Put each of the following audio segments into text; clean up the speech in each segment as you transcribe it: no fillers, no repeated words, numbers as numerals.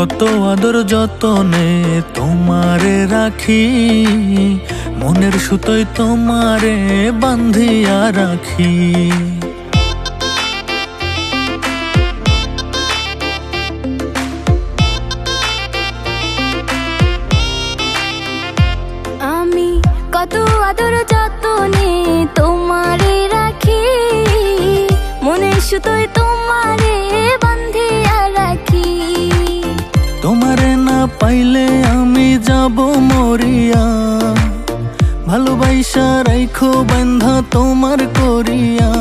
কত আদর যতনে তোমারে রাখি, মনের সুতোয় তোমারে বান্ধিয়া রাখি। আমি কত আদর যতনে তোমারে রাখি, মনের সুতোয় তোমারে বান্ধিয়া রাখি। তোমারে না পাইলে আমি যাব মরিয়া, ভালোবাসা রাইখো বান্ধা তোমার করিয়া।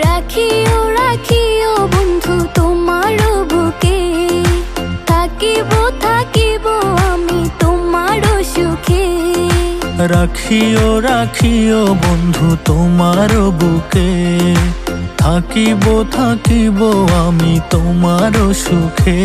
রাখিও রাখিও বন্ধু তোমার বুকে, থাকিব থাকিব আমি তোমার সুখে। রাখিও রাখিও বন্ধু তোমার বুকে, থাকিব থাকিব আমি তোমার সুখে।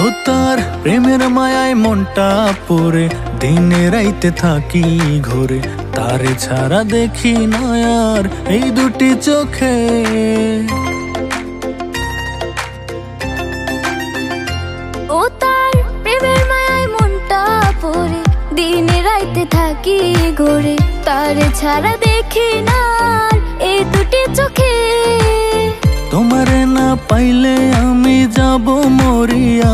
ও তার প্রেমের মায়ায় মনটা পড়ে, দিনে রাইতে থাকি ঘরে, তারে ছাড়া দেখি না আর এই দুটি চোখে। ও তার প্রেমের মায়ায় মনটা পড়ে, দিনে রাইতে থাকি ঘরে, তার ছাড়া দেখি না আর এই দুটি চোখে। তোমারে না পাইলে আমি যাব মরিয়া,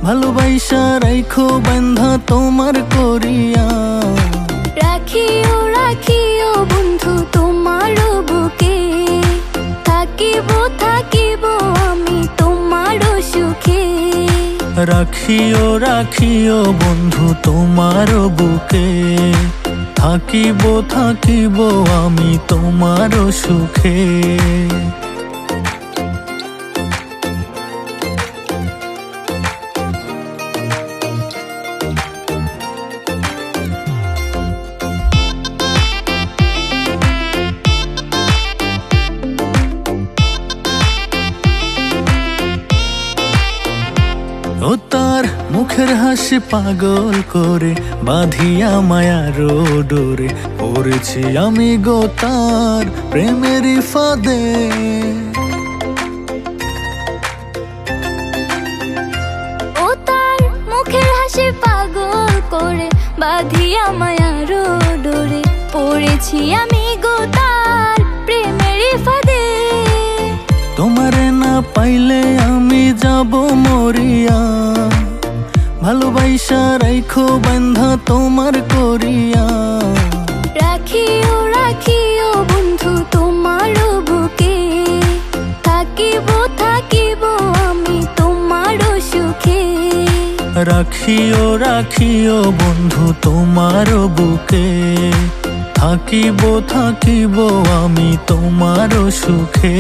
ভালোবাসা রাইখো বান্ধা তোমার করিয়া। রাখিও রাখিও বন্ধু তোমার বুকে, থাকিব থাকিব আমি তোমার সুখে। রাখিও রাখিও বন্ধু তোমার বুকে, থাকিব থাকিব আমি তোমার সুখে। ও তার মুখের হাসি পাগল করে, বাঁধিয়া মায়ার ডোরে, পড়েছি আমি গো তার প্রেমেরই ফাঁদে। ও তার মুখের হাসি পাগল করে, বাঁধিয়া মায়ার ডোরে, পড়েছি আমি গো তার প্রেমের ফাঁদে। তোমারে না পাইলে আমি যাব মরিয়া, ভালোবাসা রাইখো বান্ধা তোমার করিয়া। রাখিও রাখিও বন্ধু তোমার বুকে, থাকিব থাকিব আমি তোমার সুখে। রাখিও রাখিও বন্ধু তোমার বুকে, থাকিব থাকিব আমি তোমার সুখে।